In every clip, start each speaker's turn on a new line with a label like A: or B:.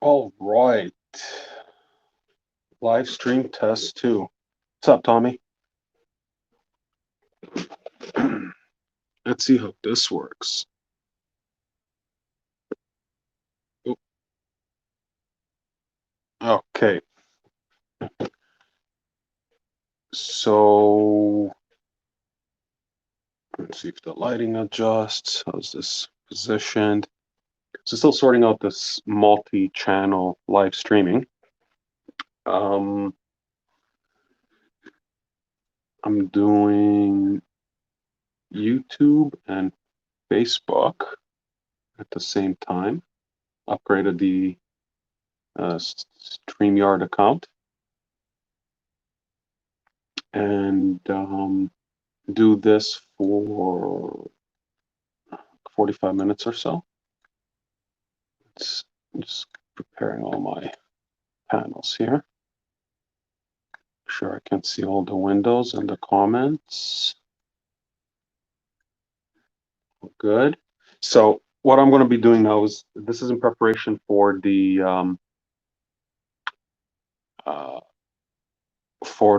A: All right. Live stream test two. What's up, Tommy? Let's see how this works. Oh, okay. So let's see if the lighting adjusts. How's this positioned? So still sorting out this multi-channel live streaming. I'm doing YouTube and Facebook at the same time. Upgraded the StreamYard account and do this for 45 minutes or so. It's just preparing all my panels here. Make sure I can see all the windows and the comments. Good. So what I'm going to be doing now is this is in preparation for the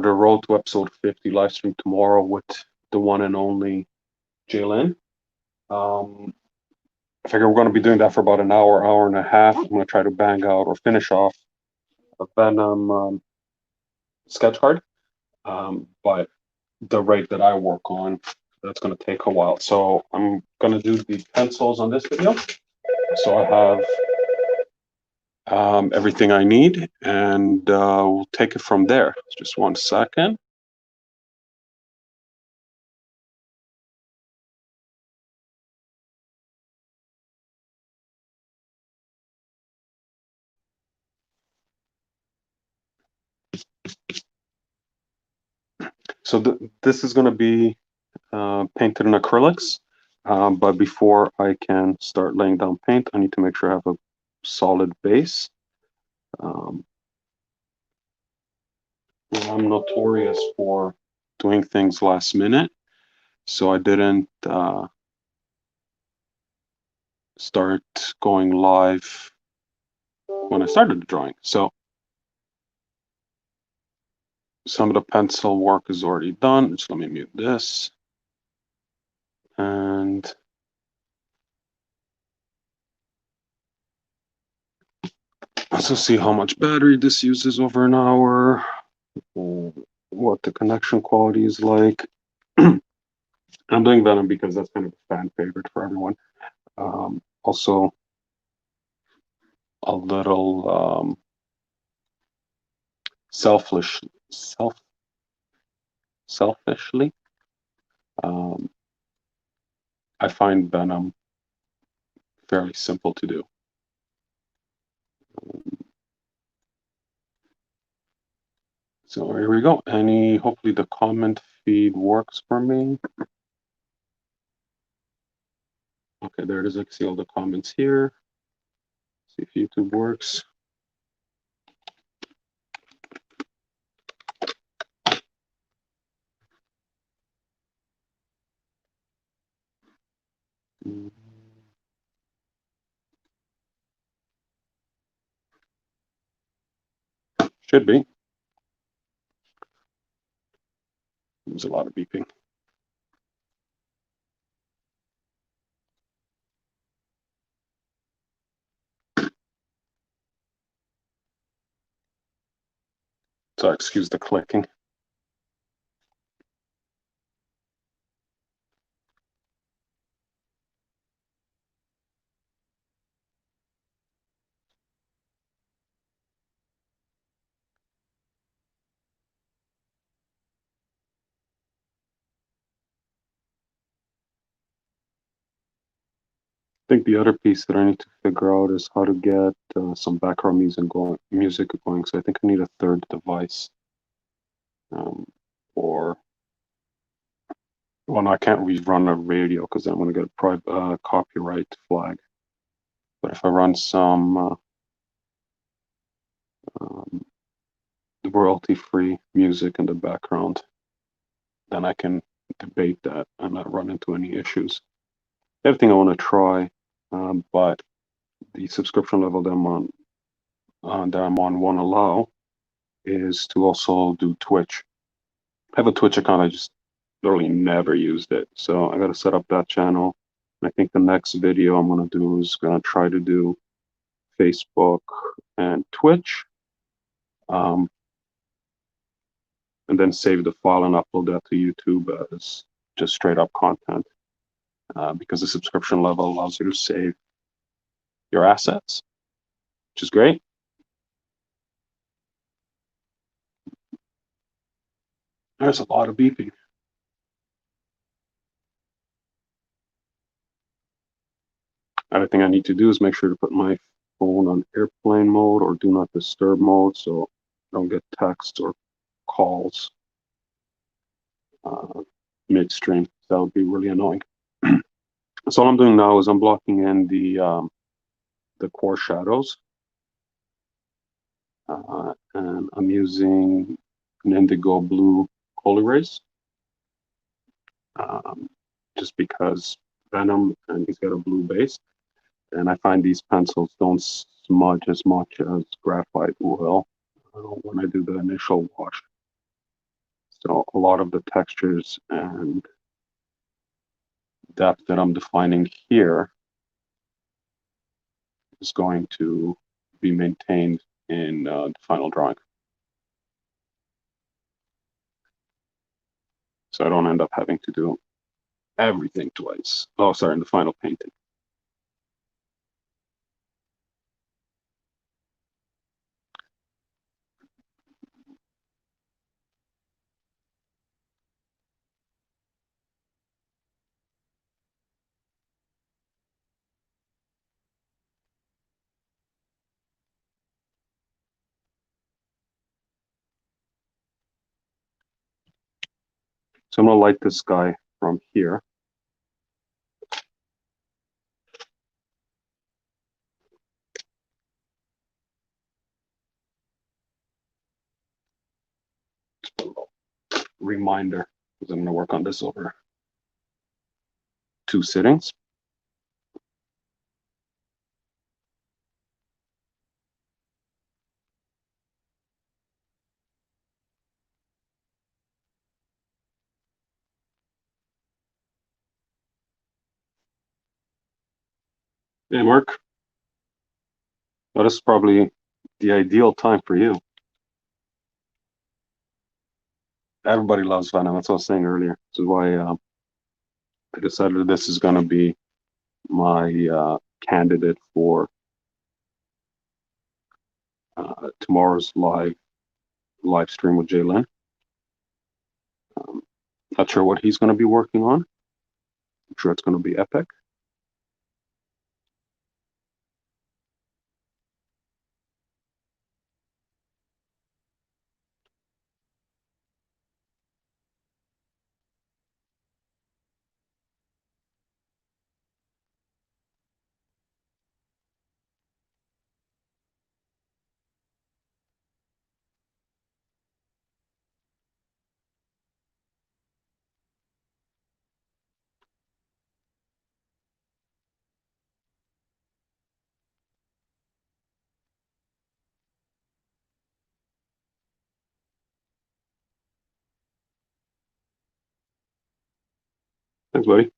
A: road to episode 50 live stream tomorrow with the one and only Jalen. I figure we're going to be doing that for about an hour, hour and a half. I'm going to try to bang out or finish off a Venom sketch card. But the rate that I work on, that's going to take a while. So I'm going to do the pencils on this video. So I have everything I need, and we'll take it from there. Just 1 second. So this is going to be painted in acrylics, but before I can start laying down paint, I need to make sure I have a solid base. I'm notorious for doing things last minute, so I didn't start going live when I started the drawing. So some of the pencil work is already done. Just let me mute this. And let's see how much battery this uses over an hour, what the connection quality is like. I'm doing Venom because that's kind of a fan favorite for everyone. Also, a little selfishly, I find Venom fairly simple to do. So here we go. Hopefully the comment feed works for me. Okay, there it is. I can see all the comments here. See if YouTube works. Should be. There's a lot of beeping. So excuse the clicking. I think the other piece that I need to figure out is how to get some background music going. So I think I need a third device. Or well, no, I can't rerun a radio because then I'm going to get a private copyright flag. But if I run some royalty-free music in the background, then I can debate that and not run into any issues. Everything I want to try, but the subscription level that I'm on that I'm on won't allow is to also do Twitch. I have a Twitch account, I just literally never used it. So I got to set up that channel. I think the next video I'm going to do is going to try to do Facebook and Twitch, um, and then save the file and upload that to YouTube as just straight up content, because the subscription level allows you to save your assets, which is great. There's a lot of beeping. Other thing I need to do is make sure to put my phone on airplane mode or do not disturb mode so I don't get texts or calls midstream. That would be really annoying. So all I'm doing now is I'm blocking in the core shadows, and I'm using an indigo blue coal erase, just because Venom and he's got a blue base, and I find these pencils don't smudge as much as graphite will when I do the initial wash. So a lot of the textures and depth that I'm defining here is going to be maintained in the final drawing. So I don't end up having to do everything twice. Oh, sorry, in the final painting. So I'm gonna light this guy from here. Reminder, because I'm gonna work on this over 2 sittings. Hey, Mark. Well, this is probably the ideal time for you. Everybody loves Venom. That's what I was saying earlier. This is why I decided this is going to be my candidate for tomorrow's live stream with Jalen. Not sure what he's going to be working on. I'm sure it's going to be epic. Thanks, buddy.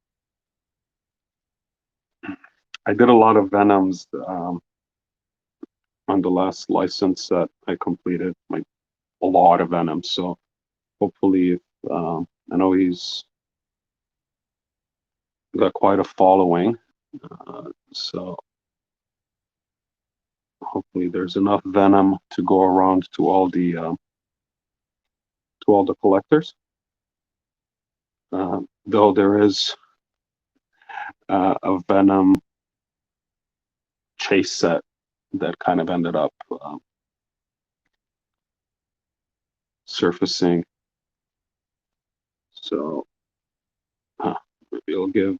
A: I did a lot of Venoms on the last license that I completed, like a lot of Venoms. So hopefully, I know he's got quite a following. So hopefully there's enough Venom to go around to all the collectors. Though there is a Venom chase set that kind of ended up surfacing. So maybe it'll give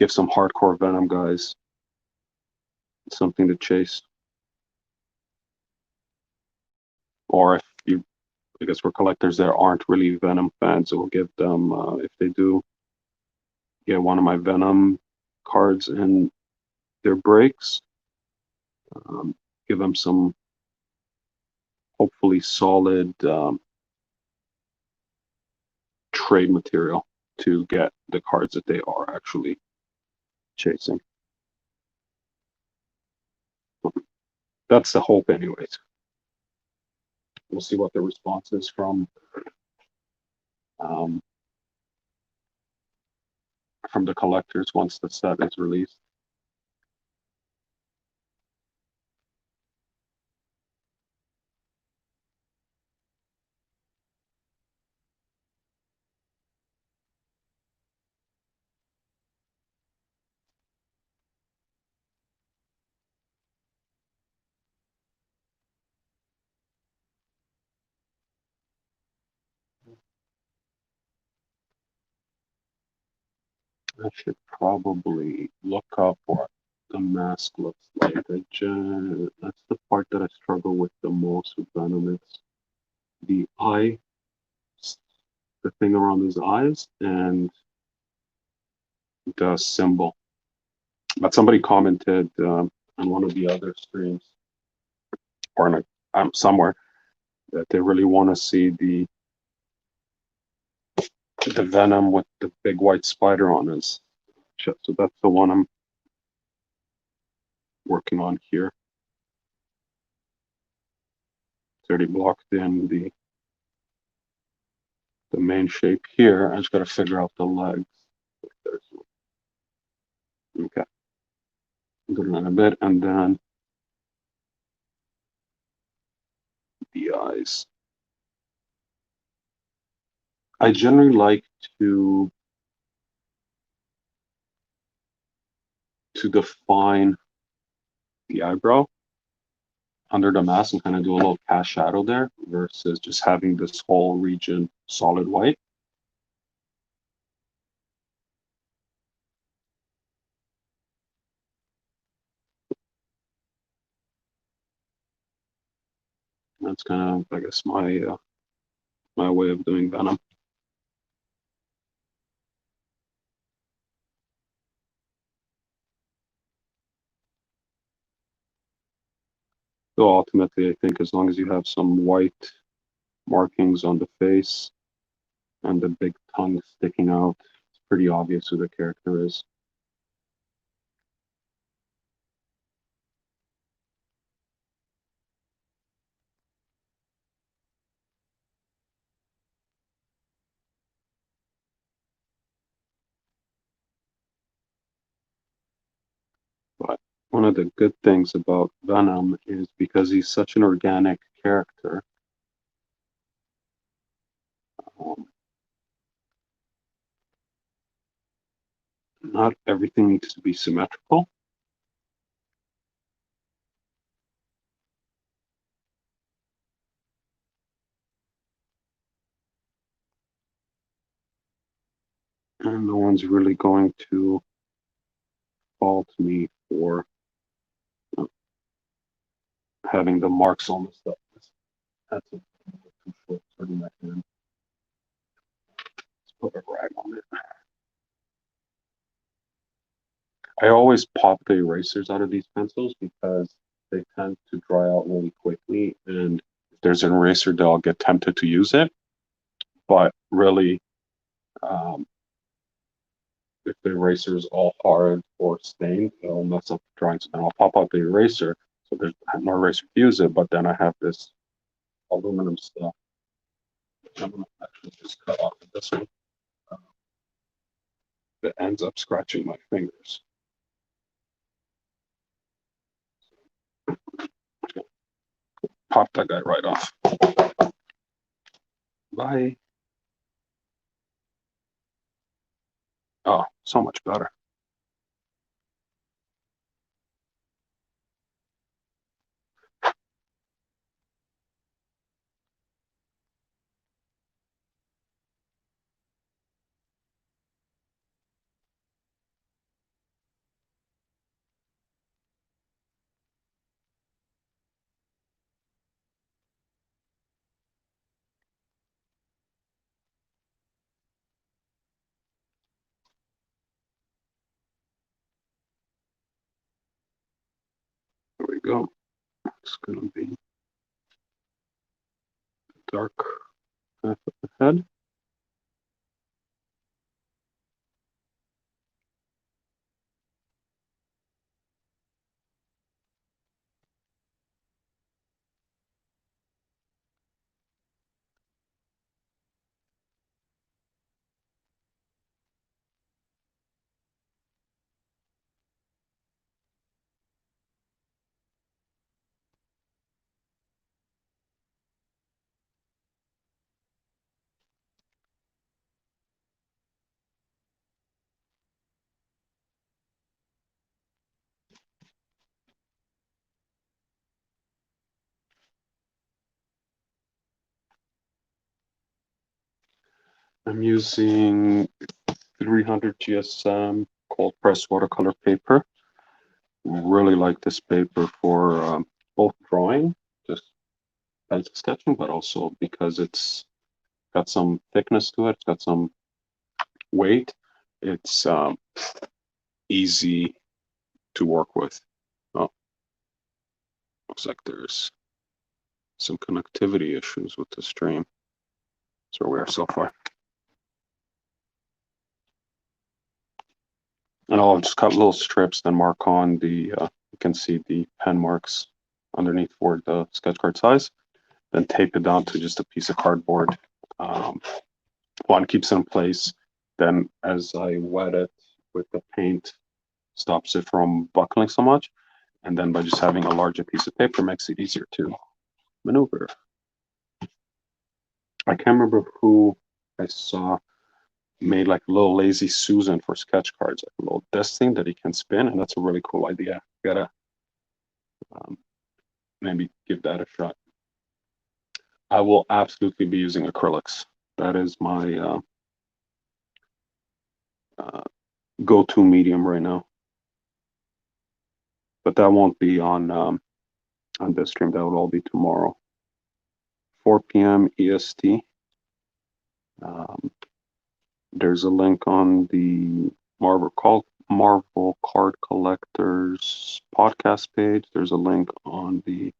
A: some hardcore Venom guys something to chase. Or if you, I guess for collectors that aren't really Venom fans, it will give them, if they do get one of my Venom cards in their breaks, give them some hopefully solid trade material to get the cards that they are actually chasing. That's the hope, anyways. We'll see what the response is um, from the collectors once the set is released. I should probably look up what the mask looks like. That's the part that I struggle with the most with Venom. It's the eye, the thing around his eyes, and the symbol. But somebody commented on one of the other streams or in somewhere that they really want to see the Venom with the big white spider on his chest. So that's the one I'm working on here. It's already blocked in the main shape here. I just got to figure out the legs. Okay. Do that a bit, and then the eyes. I generally like to define the eyebrow under the mask and kind of do a little cast shadow there versus just having this whole region solid white. That's kind of, I guess, my way of doing Venom. So ultimately, I think as long as you have some white markings on the face and the big tongue sticking out, it's pretty obvious who the character is. But one of the good things about Venom is because he's such an organic character, um, not everything needs to be symmetrical. And no one's really going to fault me for having the marks on the stuff. That's a little too short for my hand. Let's put a rag on it. I always pop the erasers out of these pencils because they tend to dry out really quickly. And if there's an eraser, they'll get tempted to use it. But really, um, if the eraser is all hard or stained, it'll mess up the drawing. So then I'll pop out the eraser. So there's no eraser to use it. But then I have this aluminum stuff. I'm going to actually just cut off this one. That ends up scratching my fingers. Pop that guy right off. Bye. Oh, so much better. There we go. It's gonna be dark half of the head. I'm using 300 GSM cold press watercolor paper. Really like this paper for both drawing, just pencil sketching, but also because it's got some thickness to it, it's got some weight. It's easy to work with. Oh, looks like there's some connectivity issues with the stream. That's where we are so far. And I'll just cut little strips, then mark on the, you can see the pen marks underneath for the sketch card size, then tape it down to just a piece of cardboard. One keeps it in place, then as I wet it with the paint, stops it from buckling so much. And then by just having a larger piece of paper makes it easier to maneuver. I can't remember who I saw made like a little lazy Susan for sketch cards, like a little disc thing that you can spin, and that's a really cool idea. You gotta maybe give that a shot. I will absolutely be using acrylics. That is my go-to medium right now. But that won't be on this stream. That will all be tomorrow, 4 p.m. EST. There's a link on the Marvel Card Collectors podcast page. There's a link on the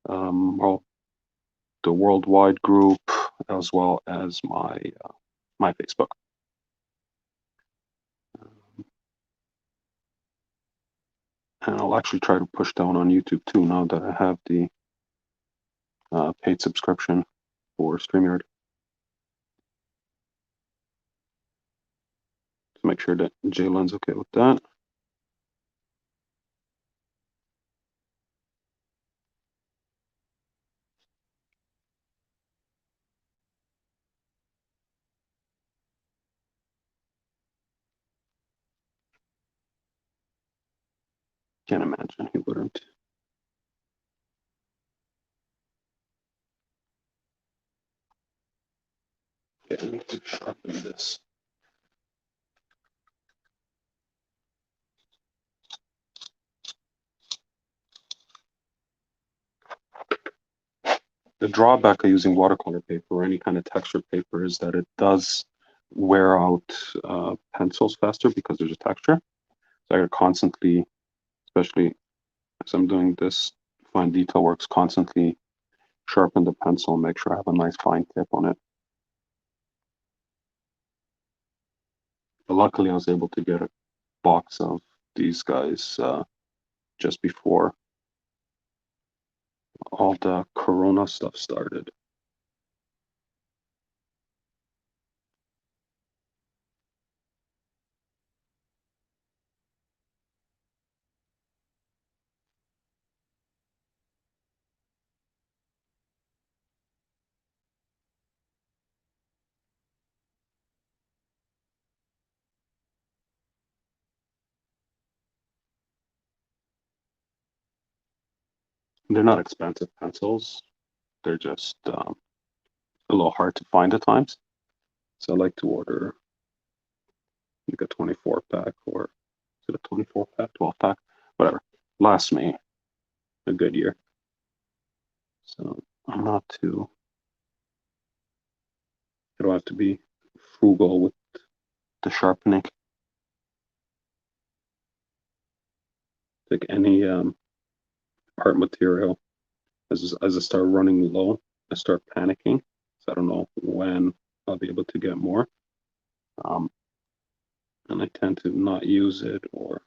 A: the worldwide group, as well as my Facebook. And I'll actually try to push down on YouTube too now that I have the paid subscription for StreamYard. To make sure that Jaylen's okay with that. Can't imagine he wouldn't. Okay, I need to sharpen this. The drawback of using watercolor paper or any kind of textured paper is that it does wear out pencils faster because there's a texture. So I gotta constantly, especially as I'm doing this fine detail works, constantly sharpen the pencil and make sure I have a nice fine tip on it. But luckily I was able to get a box of these guys just before all the Corona stuff started. They're not expensive pencils. They're just a little hard to find at times. So I like to order like a 24 pack, or is it a 24 pack, 12 pack, whatever. Lasts me a good year. So I'm not too, I don't have to be frugal with the sharpening. Like any part material. As I start running low, I start panicking. So I don't know when I'll be able to get more. And I tend to not use it or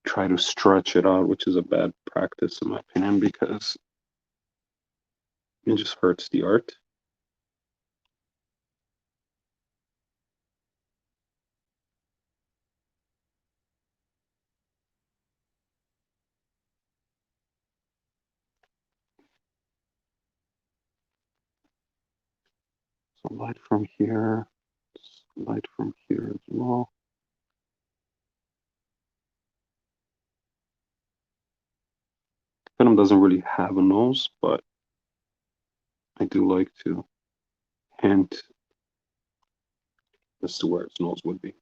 A: try to stretch it out, which is a bad practice in my opinion because it just hurts the art. So light from here, light from here as well. Venom doesn't really have a nose, but I do like to hint as to where its nose would be.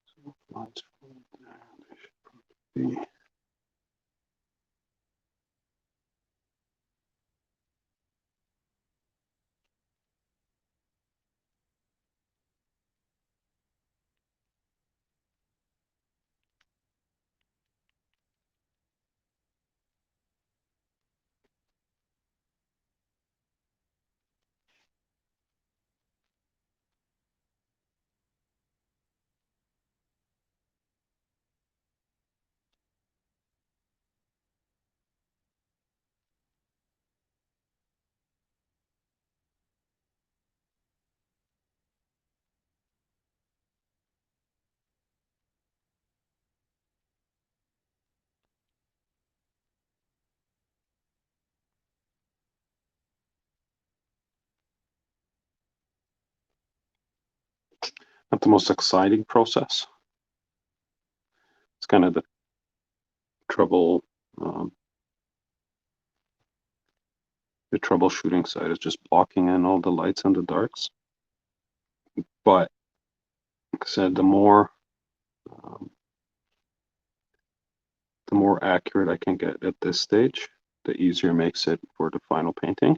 A: So lights from there, they should be. Not the most exciting process. It's kind of the trouble. Um, the troubleshooting side is just blocking in all the lights and the darks. But like I said, um, the more accurate I can get at this stage, the easier it makes it for the final painting.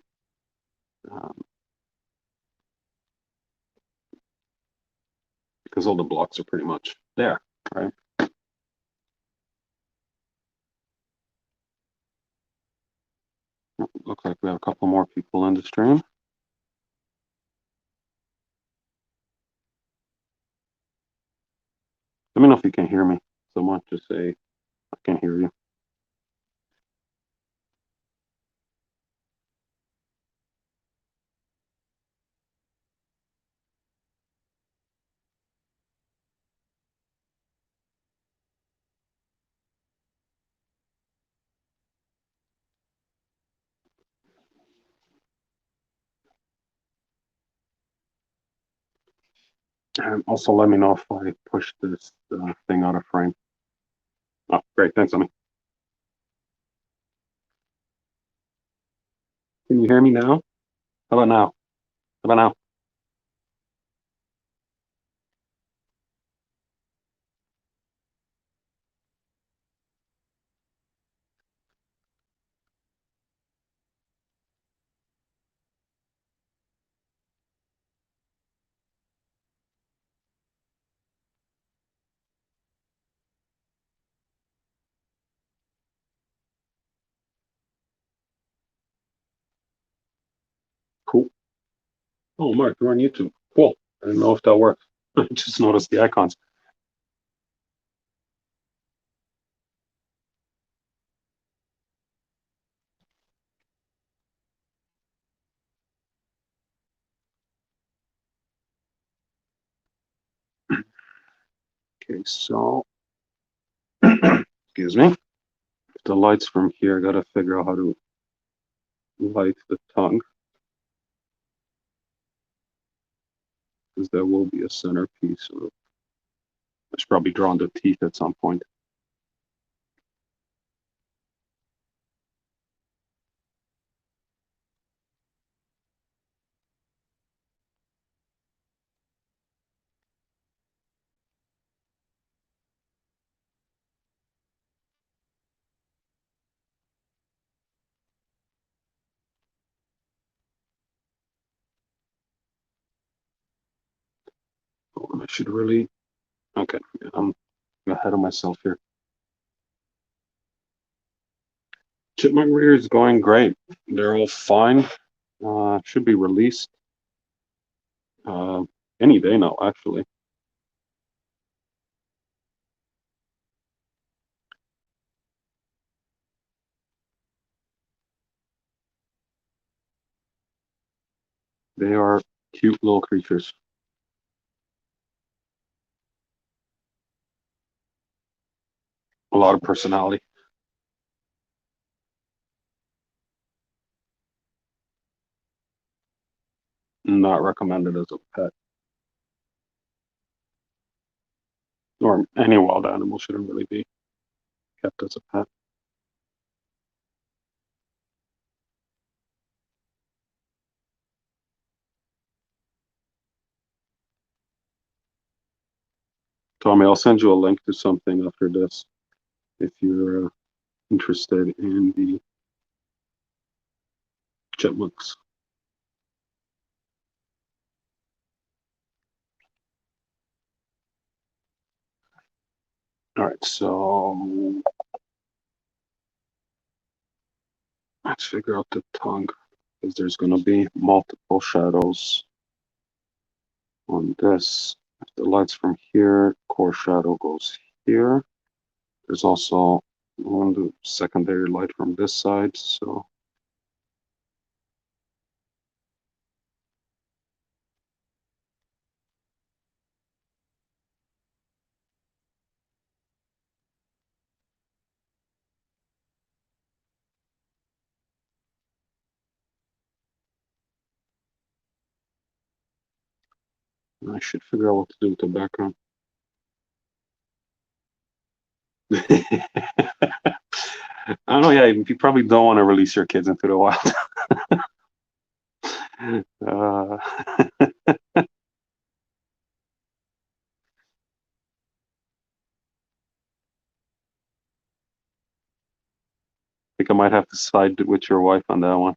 A: Because all the blocks are pretty much there, right? Looks like we have a couple more people in the stream. Let me know if you can hear me. Someone just say, I can hear you. And also let me know if I push this thing out of frame. Oh, great. Thanks, Amy. Can you hear me now? How about now? How about now? Cool. Oh, Mark, you're on YouTube. Cool. I didn't know if that works. I just noticed the icons. Okay, so excuse me. The lights from here, I gotta figure out how to light the tongue. Because there will be a centerpiece. I should probably draw on the teeth at some point. should really, okay, I'm ahead of myself here. Chipmunk rear is going great. They're all fine. Should be released uh, any day now, actually. They are cute little creatures. A lot of personality. Not recommended as a pet. Or any wild animal shouldn't really be kept as a pet. Tommy, I'll send you a link to something after this if you're interested in the chipmunks. All right, so let's figure out the tongue because there's going to be multiple shadows on this. If the light's from here, core shadow goes here. There's also one secondary light from this side, so I should figure out what to do with the background. I don't know. Yeah, you probably don't want to release your kids into the wild. uh, think I might have to side with your wife on that one.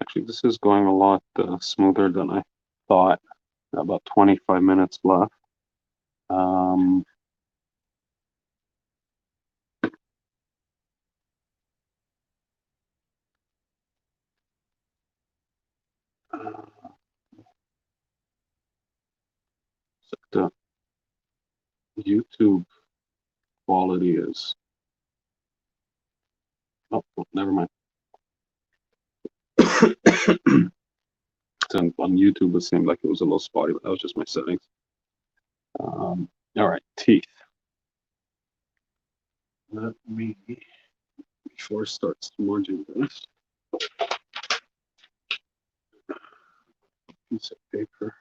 A: Actually, this is going a lot smoother than I thought. About 25 minutes left. Um, uh, the YouTube quality is. Oh, never mind. On YouTube, it seemed like it was a little spotty, but that was just my settings. All right, teeth. Let me, before I start smudging this, piece of paper.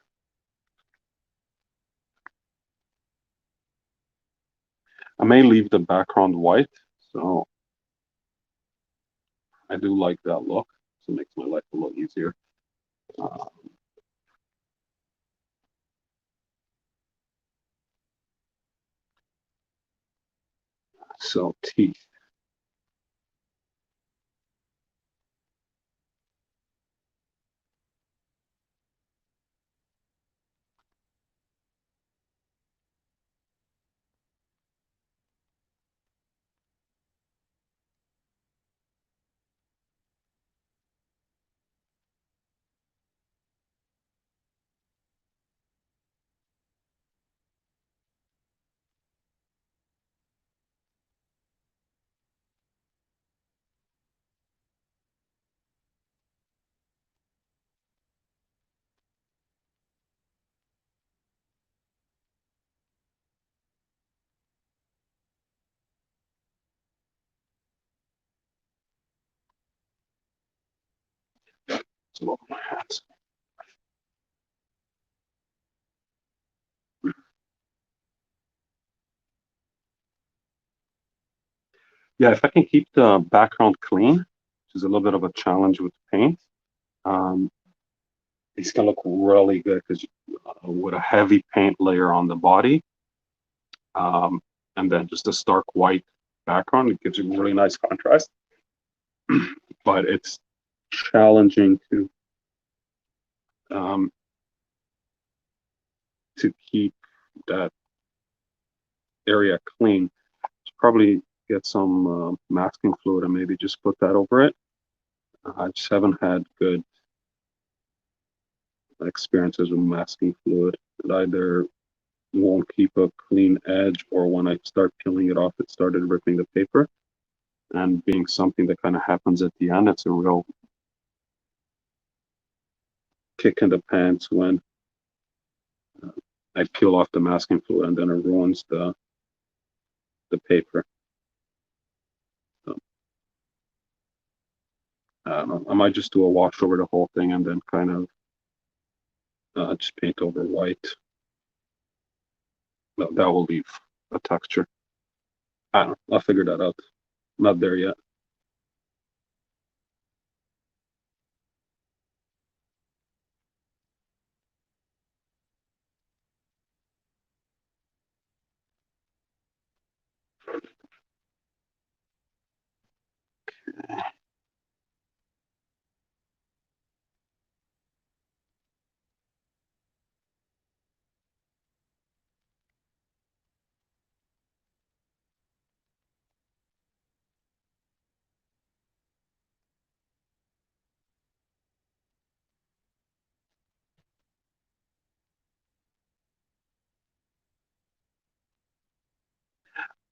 A: I may leave the background white, so I do like that look. So it makes my life a little easier. Um, so teeth. So over my hats. Yeah, if I can keep the background clean, which is a little bit of a challenge with paint, um, it's gonna look really good because with a heavy paint layer on the body, um, and then just a stark white background. It gives you really nice contrast, but it's challenging um, to keep that area clean. Probably get some masking fluid and maybe just put that over it. I just haven't had good experiences with masking fluid. It either won't keep a clean edge, or when I start peeling it off, it started ripping the paper. And being something that kind of happens at the end, it's a real kick in the pants when I peel off the masking fluid and then it ruins the paper. So, I don't know. I might just do a wash over the whole thing and then kind of just paint over white. That will leave a texture. I don't know. I'll figure that out. Not there yet.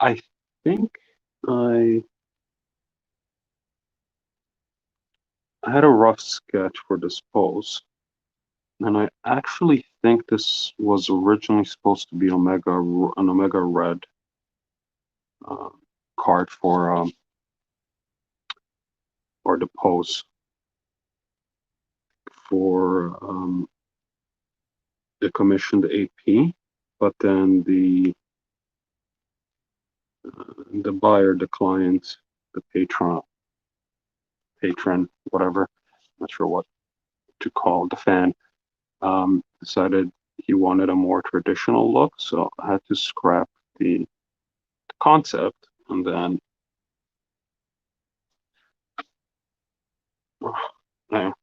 A: I think I I had a rough sketch for this pose, and I actually think this was originally supposed to be an Omega Red uh, card or the pose for the commissioned AP, but then the buyer, the client, the patron, whatever, not sure what to call the fan, decided he wanted a more traditional look, so I had to scrap the concept and then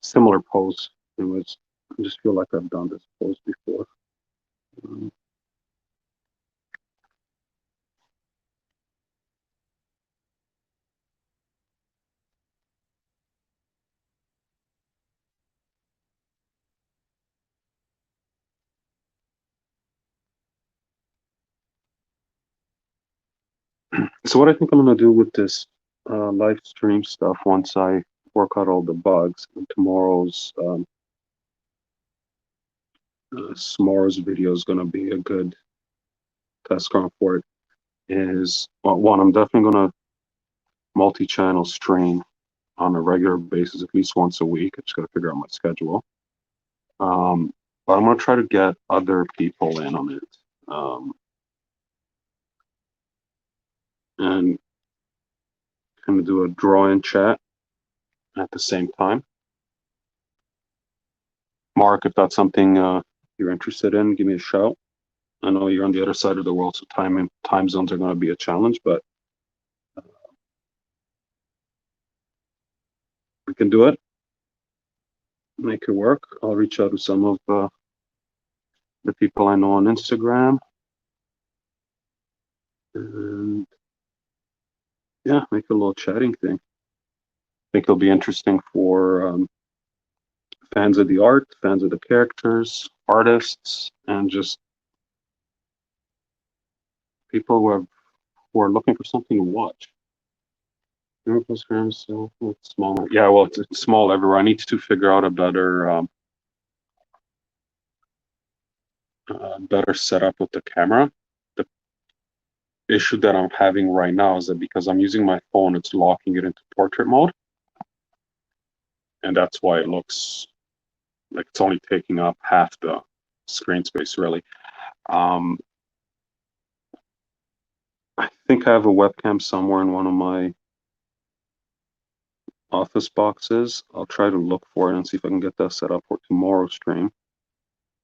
A: similar pose. It was. I just feel like I've done this pose before. Um, so what I think I'm gonna do with this live stream stuff once I work out all the bugs, and tomorrow's video is gonna be a good test run for it. Is well, one, I'm definitely gonna multi-channel stream on a regular basis, at least once a week. I just gotta figure out my schedule. Um, but I'm gonna try to get other people in on it. Um, and kind of do a draw-in chat at the same time. Mark, if that's something you're interested in, give me a shout. I know you're on the other side of the world, so time zones are going to be a challenge, but we can do it. Make it work. I'll reach out to some of the people I know on Instagram, and yeah, make a little chatting thing. I think it'll be interesting for fans of the art, fans of the characters, artists, and just people who are looking for something to watch. Miracles Grams, so it's small. Yeah, well, it's small everywhere. I need to figure out a better setup with the camera. The issue that I'm having right now is that because I'm using my phone, it's locking it into portrait mode, and that's why it looks like it's only taking up half the screen space, really. Um, I think I have a webcam somewhere in one of my office boxes. I'll try to look for it and see if I can get that set up for tomorrow's stream.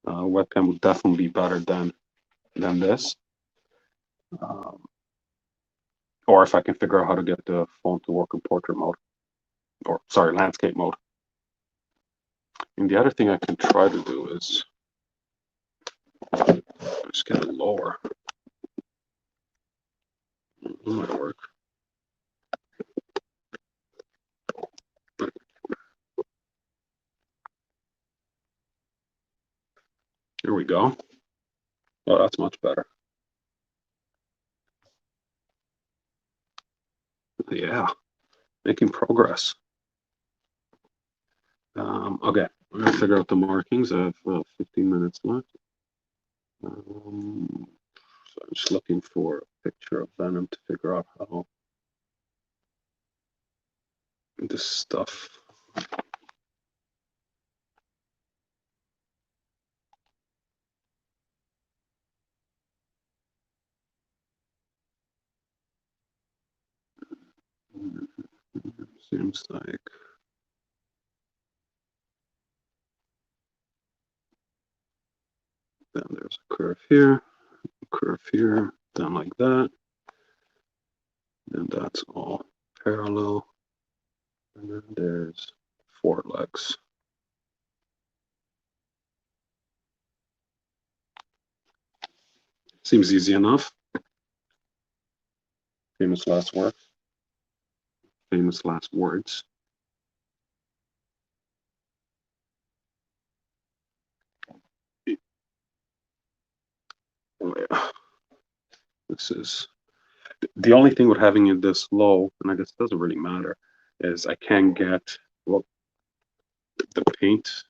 A: Webcam would definitely be better than this. Um, or if I can figure out how to get the phone to work in portrait mode, or sorry, landscape mode. And the other thing I can try to do is just get it lower. That might work. Here we go. Oh, that's much better. Yeah, making progress. Okay, I'm gonna figure out the markings. I have 15 minutes left. So I'm just looking for a picture of Venom to figure out how this stuff. Seems like then there's a curve here, then like that. And that's all parallel. And then there's 4 legs. Seems easy enough. Famous last words. Famous last words. Oh yeah. This is the only thing with having it this low, and I guess it doesn't really matter, is I can get well the paint,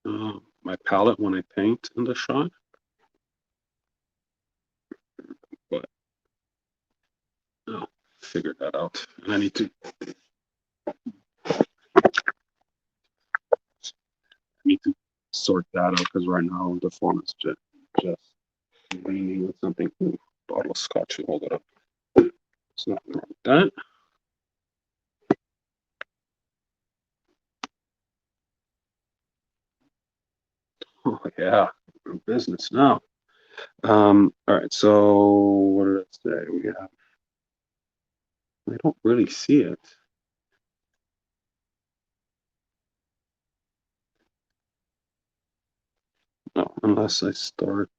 A: my palette when I paint in the shot. But I'll figure that out. And I need to sort that out because right now the phone is just leaning on something. Ooh, bottle of scotch. You hold it up. It's nothing wrong with that. Oh yeah, we're in business now. All right. So what did it say? We have. I don't really see it. No, unless I start.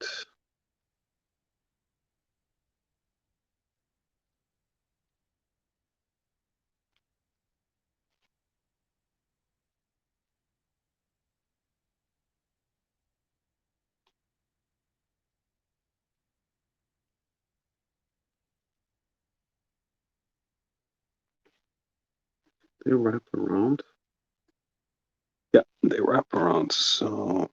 A: They wrap around. Yeah, they wrap around. So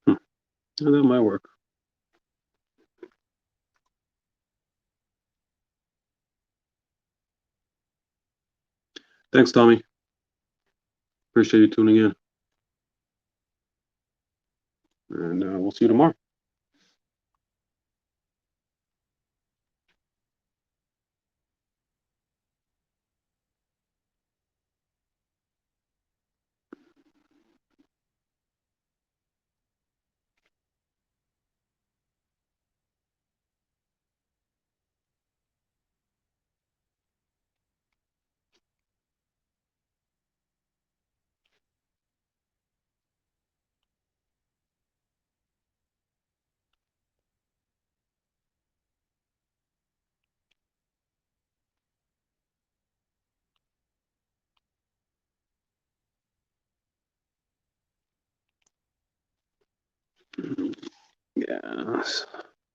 A: hmm, that might work. Thanks, Tommy. Appreciate you tuning in, and we'll see you tomorrow. Yes,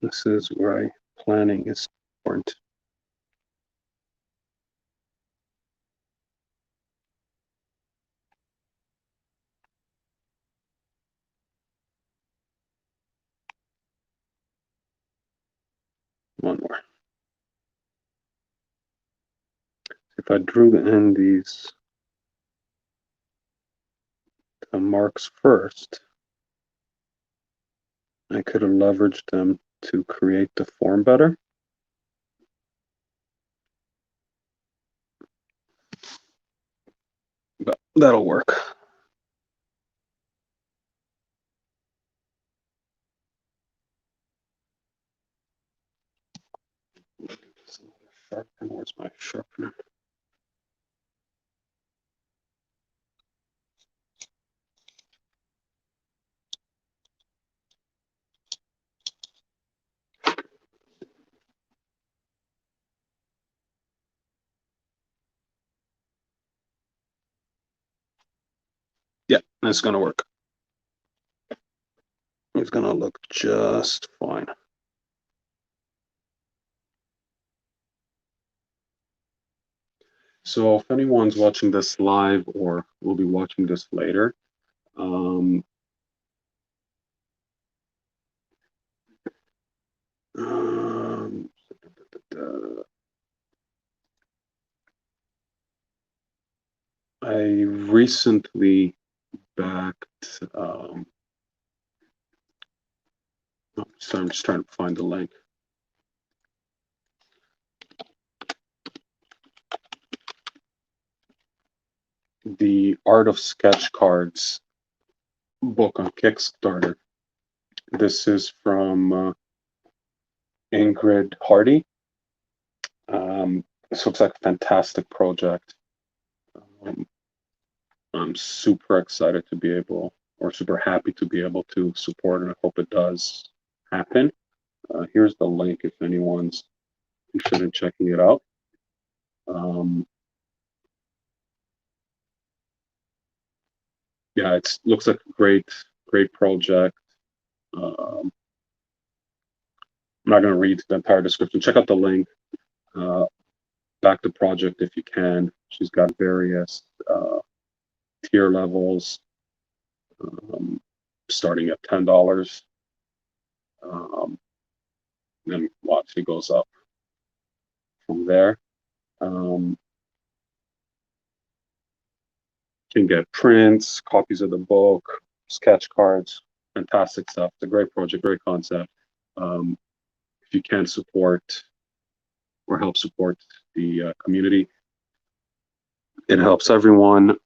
A: this is where planning is important. One more. If I drew in these marks first, I could have leveraged them to create the form better. that'll work. Sharpener. Where's my sharpener? Yeah, it's gonna work. It's gonna look just fine. So if anyone's watching this live or will be watching this later, um, um, I recently backed. So I'm just trying to find the link. The Art of Sketch Cards book on Kickstarter. This is from Ingrid Hardy. This looks like a fantastic project. Um, I'm super excited to be able, or super happy to be able to support, and I hope it does happen. Here's the link if anyone's interested in checking it out. Yeah, it looks like a great project. I'm not going to read the entire description. Check out the link. Back the project if you can. She's got various tier levels, starting at $10. And watch it goes up from there. Can get prints, copies of the book, sketch cards, fantastic stuff. It's a great project, great concept. If you can support or help support the community, it helps everyone.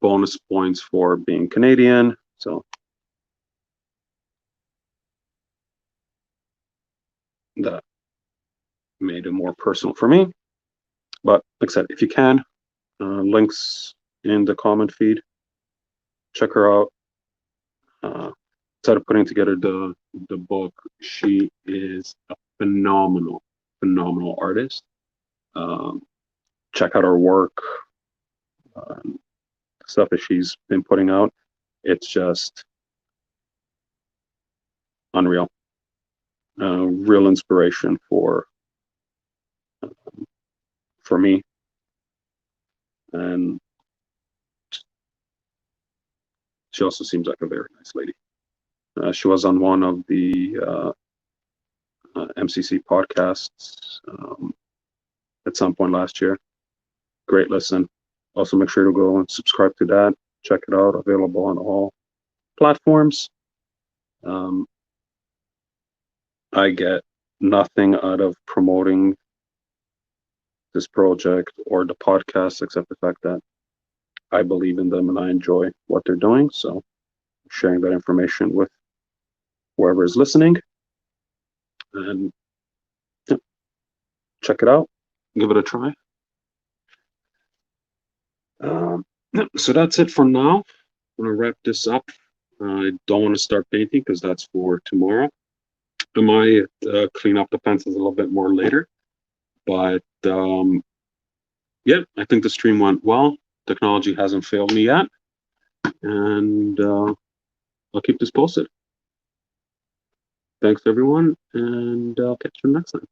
A: Bonus points for being Canadian. So that made it more personal for me. But like I said, if you can, links in the comment feed. Check her out. Instead of putting together the book, she is a phenomenal artist. Um, check out her work, stuff that she's been putting out. It's just unreal. Real inspiration for me, and she also seems like a very nice lady. She was on one of the MCC podcasts at some point last year. Great listen. Also, make sure to go and subscribe to that. Check it out. Available on all platforms. I get nothing out of promoting this project or the podcast except the fact that I believe in them and I enjoy what they're doing. So, sharing that information with whoever is listening, and yeah, check it out. Give it a try. So that's it for now. I'm gonna wrap this up. I don't want to start painting because that's for tomorrow. I might clean up the fences a little bit more later, but yeah, I think the stream went well. Technology hasn't failed me yet, and I'll keep this posted. Thanks everyone, and I'll catch you next time.